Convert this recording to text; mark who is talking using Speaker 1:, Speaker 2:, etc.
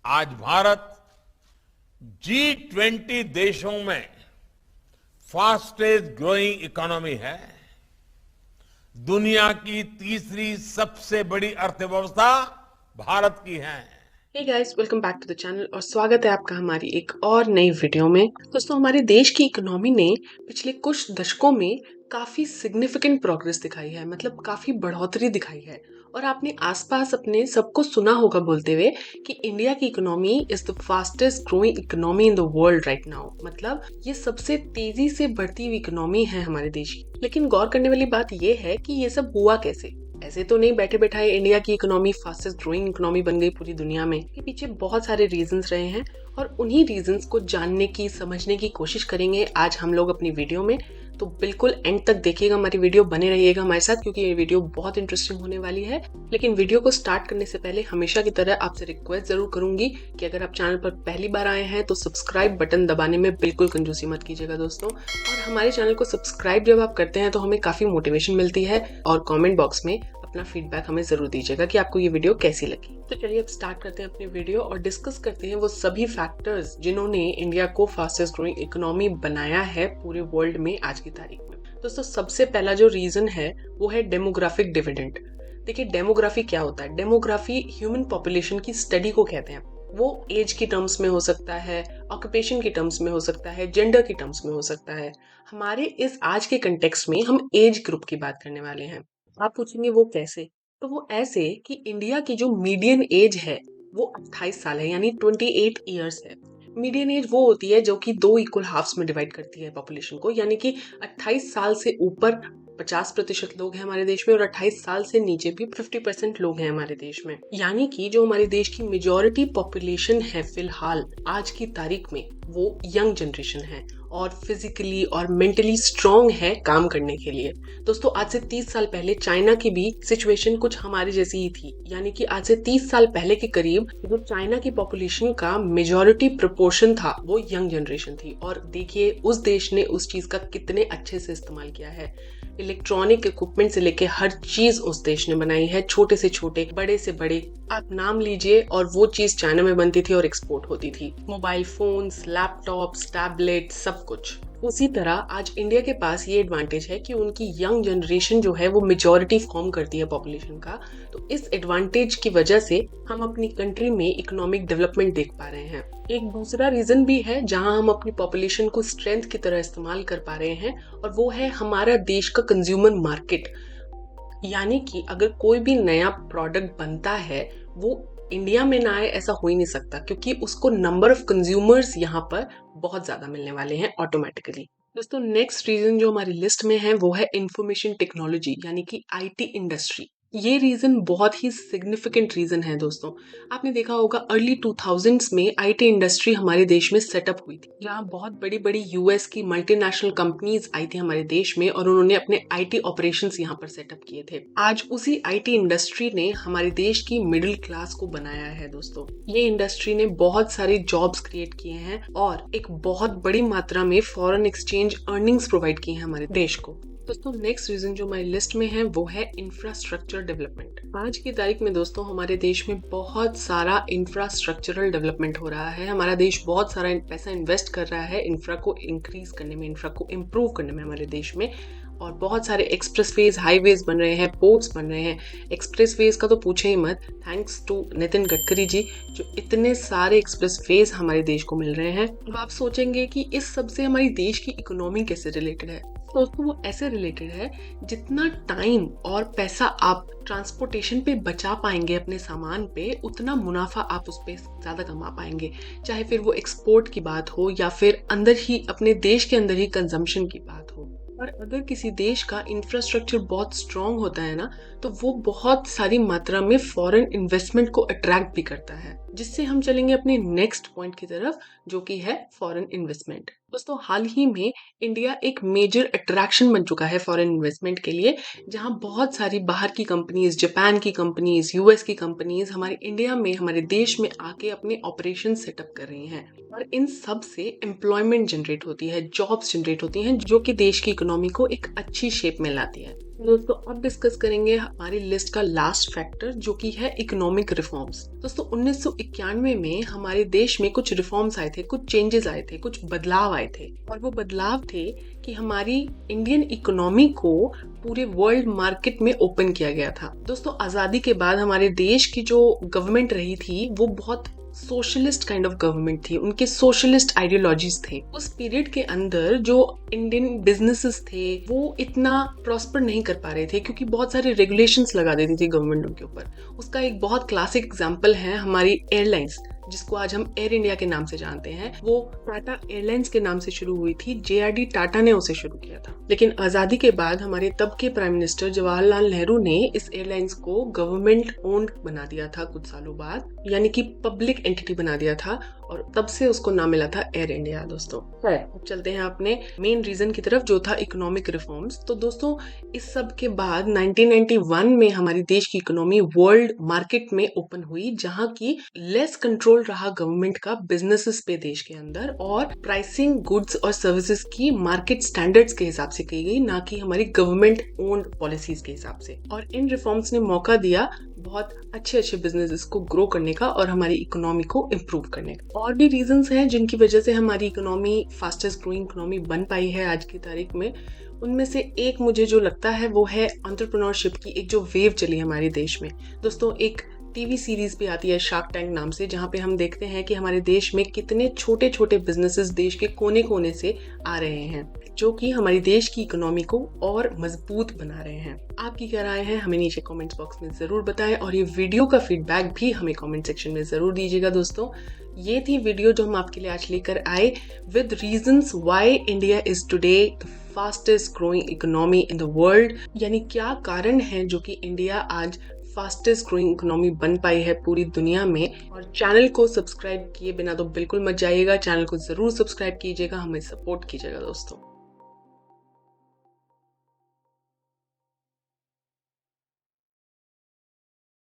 Speaker 1: आज भारत G20 देशों में फास्टेस्ट ग्रोइंग इकोनॉमी है। दुनिया की तीसरी सबसे बड़ी अर्थव्यवस्था भारत की है।
Speaker 2: Hey guys, welcome back to the channel और स्वागत है आपका हमारी एक और नई वीडियो में। दोस्तों, हमारे देश की इकोनॉमी ने पिछले कुछ दशकों में काफी सिग्निफिकेंट प्रोग्रेस दिखाई है, मतलब काफी बढ़ोतरी दिखाई है। और आपने आसपास अपने सबको सुना होगा बोलते हुए कि इंडिया की economy is the fastest growing economy in the world right now. मतलब ये सबसे तेजी से बढ़ती हुई इकोनॉमी है हमारे देश की। लेकिन गौर करने वाली बात यह है कि ये सब हुआ कैसे। ऐसे तो नहीं बैठे बैठाए इंडिया की इकोनॉमी फास्टेस्ट ग्रोइंग इकोनॉमी बन गई पूरी दुनिया में। के पीछे बहुत सारे रीजंस रहे हैं और उन्हीं रीजंस को जानने की समझने की कोशिश करेंगे आज हम लोग अपनी वीडियो में। तो बिल्कुल एंड तक देखिएगा हमारी वीडियो, बने रहिएगा हमारे साथ क्योंकि ये वीडियो बहुत इंटरेस्टिंग होने वाली है। लेकिन वीडियो को स्टार्ट करने से पहले हमेशा की तरह आपसे रिक्वेस्ट जरूर करूंगी कि अगर आप चैनल पर पहली बार आए हैं तो सब्सक्राइब बटन दबाने में बिल्कुल कंजूसी मत कीजिएगा दोस्तों। और हमारे चैनल को सब्सक्राइब जब आप करते हैं तो हमें काफी मोटिवेशन मिलती है। और कॉमेंट बॉक्स में अपना फीडबैक हमें जरूर दीजिएगा कि आपको ये वीडियो कैसी लगी। तो चलिए अब स्टार्ट करते हैं अपनी वीडियो और डिस्कस करते हैं वो सभी फैक्टर्स जिन्होंने इंडिया को फास्टेस्ट ग्रोइंग इकोनॉमी बनाया है पूरे वर्ल्ड में आज की तारीख में। दोस्तों, सबसे पहला जो रीजन है वो है डेमोग्राफिक डिविडेंड। देखिए, डेमोग्राफी क्या होता है? डेमोग्राफी ह्यूमन पॉपुलेशन की स्टडी को कहते हैं। वो एज की टर्म्स में हो सकता है, ऑक्यूपेशन की टर्म्स में हो सकता है, जेंडर की टर्म्स में हो सकता है। हमारे इस आज के कंटेक्स्ट में हम एज ग्रुप की बात करने वाले हैं। आप पूछेंगे वो कैसे? तो वो ऐसे कि इंडिया की जो मीडियन एज है वो 28 साल है, यानी 28 ईयर्स है। मीडियन एज वो होती है जो कि दो इक्वल हाफ्स में डिवाइड करती है पॉपुलेशन को, यानी कि 28 साल से ऊपर 50% लोग हैं हमारे देश में और 28 साल से नीचे भी 50% लोग हैं हमारे देश में। यानी कि जो हमारे देश की मेजॉरिटी पॉपुलेशन है फिलहाल आज की तारीख में वो यंग जनरेशन है और फिजिकली और मेंटली स्ट्रांग है काम करने के लिए। दोस्तों, आज से 30 साल पहले चाइना की भी सिचुएशन कुछ हमारी जैसी ही थी। यानी कि आज से 30 साल पहले के करीब जो चाइना की पॉपुलेशन का मेजॉरिटी प्रोपोर्शन था वो यंग जनरेशन थी। और देखिए उस देश ने उस चीज का कितने अच्छे से इस्तेमाल किया है। इलेक्ट्रॉनिक इक्विपमेंट से लेके हर चीज उस देश ने बनाई है, छोटे से छोटे बड़े से बड़े आप नाम लीजिए, और वो चीज चाइना में बनती थी और एक्सपोर्ट होती थी। मोबाइल फोन्स, लैपटॉप्स, टैबलेट, सब कुछ। उसी तरह आज इंडिया के पास ये एडवांटेज है कि उनकी यंग जनरेशन जो है वो मेजॉरिटी फॉर्म करती है पॉपुलेशन का। तो इस एडवांटेज की वजह से हम अपनी कंट्री में इकोनॉमिक डेवलपमेंट देख पा रहे हैं। एक दूसरा रीजन भी है जहां हम अपनी पॉपुलेशन को स्ट्रेंथ की तरह इस्तेमाल कर पा रहे हैं और वो है हमारा देश का कंज्यूमर मार्केट। यानी कि अगर कोई भी नया प्रोडक्ट बनता है वो इंडिया में ना आए ऐसा हो ही नहीं सकता, क्योंकि उसको नंबर ऑफ कंज्यूमर्स यहाँ पर बहुत ज्यादा मिलने वाले हैं ऑटोमेटिकली। दोस्तों, नेक्स्ट रीजन जो हमारी लिस्ट में है वो है इंफॉर्मेशन टेक्नोलॉजी, यानी कि आईटी इंडस्ट्री। ये रीजन बहुत ही सिग्निफिकेंट रीजन है दोस्तों। आपने देखा होगा अर्ली 2000s में आईटी इंडस्ट्री हमारे देश में सेटअप हुई थी, जहाँ बहुत बड़ी बड़ी यूएस की मल्टीनेशनल कंपनीज आई थी हमारे देश में और उन्होंने अपने आईटी ऑपरेशंस यहाँ पर सेटअप किए थे। आज उसी आईटी इंडस्ट्री ने हमारे देश की मिडिल क्लास को बनाया है दोस्तों। ये इंडस्ट्री ने बहुत सारे जॉब्स क्रिएट किए हैं और एक बहुत बड़ी मात्रा में फॉरेन एक्सचेंज अर्निंग्स प्रोवाइड की है हमारे देश को। दोस्तों, नेक्स्ट रीजन जो हमारी लिस्ट में है वो है इंफ्रास्ट्रक्चर डेवलपमेंट। आज की तारीख में दोस्तों हमारे देश में बहुत सारा इंफ्रास्ट्रक्चरल डेवलपमेंट हो रहा है। हमारा देश बहुत सारा पैसा इन्वेस्ट कर रहा है इंफ्रा को इंक्रीज करने में, इंफ्रा को इम्प्रूव करने में हमारे देश में। और बहुत सारे एक्सप्रेसवेज, हाईवेज बन रहे हैं, पोर्ट्स बन रहे हैं। एक्सप्रेसवेज का तो पूछे ही मत, थैंक्स टू नितिन गडकरी जी, जो इतने सारे एक्सप्रेसवेज हमारे देश को मिल रहे हैं। अब आप सोचेंगे कि इस सब से हमारी देश की इकोनॉमी कैसे रिलेटेड है। दोस्तों, वो ऐसे रिलेटेड है जितना टाइम और पैसा आप ट्रांसपोर्टेशन पे बचा पाएंगे अपने सामान पे, उतना मुनाफा आप उस पे ज्यादा कमा पाएंगे। चाहे फिर वो एक्सपोर्ट की बात हो या फिर अंदर ही अपने देश के अंदर ही कंजम्पशन की बात हो। और अगर किसी देश का इंफ्रास्ट्रक्चर बहुत स्ट्रांग होता है ना, तो वो बहुत सारी मात्रा में फॉरेन इन्वेस्टमेंट को अट्रैक्ट भी करता है, जिससे हम चलेंगे अपने नेक्स्ट पॉइंट की तरफ जो कि है फॉरेन इन्वेस्टमेंट। दोस्तों, हाल ही में इंडिया एक मेजर अट्रैक्शन बन चुका है फॉरेन इन्वेस्टमेंट के लिए, जहां बहुत सारी बाहर की कंपनीज, जापान की कंपनीज, यूएस की कंपनीज हमारे इंडिया में, हमारे देश में आके अपने ऑपरेशन सेटअप कर रही हैं। और इन सब से एम्प्लॉयमेंट जनरेट होती है, जॉब्स जनरेट होती हैं, जो कि देश की इकोनॉमी को एक अच्छी शेप में लाती है। दोस्तों अब डिस्कस करेंगे हमारी लिस्ट का लास्ट फैक्टर जो कि है इकोनॉमिक रिफॉर्म्स। दोस्तों 1991 में हमारे देश में कुछ रिफॉर्म्स आए थे, कुछ चेंजेस आए थे, कुछ बदलाव आए थे और वो बदलाव थे कि हमारी इंडियन इकोनॉमी को पूरे वर्ल्ड मार्केट में ओपन किया गया था। दोस्तों आजादी के बाद हमारे देश की जो गवर्नमेंट रही थी वो बहुत सोशलिस्ट काइंड ऑफ गवर्नमेंट थी, उनके सोशलिस्ट आइडियोलॉजीज थे। उस पीरियड के अंदर जो इंडियन बिजनेसेस थे वो इतना प्रॉस्पर नहीं कर पा रहे थे क्योंकि बहुत सारे रेगुलेशंस लगा देती थी गवर्नमेंट उनके ऊपर। उसका एक बहुत क्लासिक एग्जांपल है हमारी एयरलाइंस, जिसको आज हम एयर इंडिया के नाम से जानते हैं। वो टाटा एयरलाइंस के नाम से शुरू हुई थी, JRD टाटा ने उसे शुरू किया था। लेकिन आजादी के बाद हमारे तब के प्राइम मिनिस्टर जवाहरलाल नेहरू ने इस एयरलाइंस को गवर्नमेंट ओन्ड बना दिया था कुछ सालों बाद, यानी कि पब्लिक एंटिटी बना दिया था और तब से उसको नाम मिला था एयर इंडिया। दोस्तों अब चलते हैं अपने मेन रीजन की तरफ जो था इकोनॉमिक रिफॉर्म्स। तो दोस्तों इस सब के बाद 1991 में हमारी देश की इकोनॉमी वर्ल्ड मार्केट में ओपन हुई, जहां की लेस कंट्रोल रहा गवर्नमेंट का बिजनेसेस पे देश के अंदर, और प्राइसिंग गुड्स और सर्विसेज की मार्केट स्टैंडर्ड्स के हिसाब से की गई, ना कि हमारी गवर्नमेंट ओन्ड पॉलिसीज के हिसाब से। और इन रिफॉर्म्स ने मौका दिया बहुत अच्छे अच्छे बिजनेसेस को ग्रो करने का और हमारी इकोनॉमी को इम्प्रूव करने का। और भी रीजंस हैं जिनकी वजह से हमारी इकोनॉमी फास्टेस्ट ग्रोइंग इकोनॉमी बन पाई है आज की तारीख में। उनमें से एक मुझे जो लगता है वो है एंटरप्रेन्योरशिप की एक जो वेव चली हमारे देश में। दोस्तों एक टीवी सीरीज भी आती है शार्क टैंक नाम से, जहाँ पे हम देखते हैं कि हमारे देश में कितने छोटे छोटे बिजनेसेस देश के कोने कोने से आ रहे हैं जो कि हमारे देश की इकोनॉमी को और मजबूत बना रहे हैं। आपकी क्या राय है हमें नीचे कमेंट्स बॉक्स में जरूर बताएं और ये वीडियो का फीडबैक भी हमें कमेंट सेक्शन में जरूर दीजिएगा। दोस्तों ये थी वीडियो जो हम आपके लिए आज लेकर आए with reasons why India is today the fastest growing economy in the world, यानी क्या कारण है जो कि इंडिया आज फास्टेस्ट ग्रोइंग इकोनॉमी बन पाई है पूरी दुनिया में। और चैनल को सब्सक्राइब किए बिना तो बिल्कुल मत जाइएगा, चैनल को जरूर सब्सक्राइब कीजिएगा, हमें सपोर्ट कीजिएगा दोस्तों।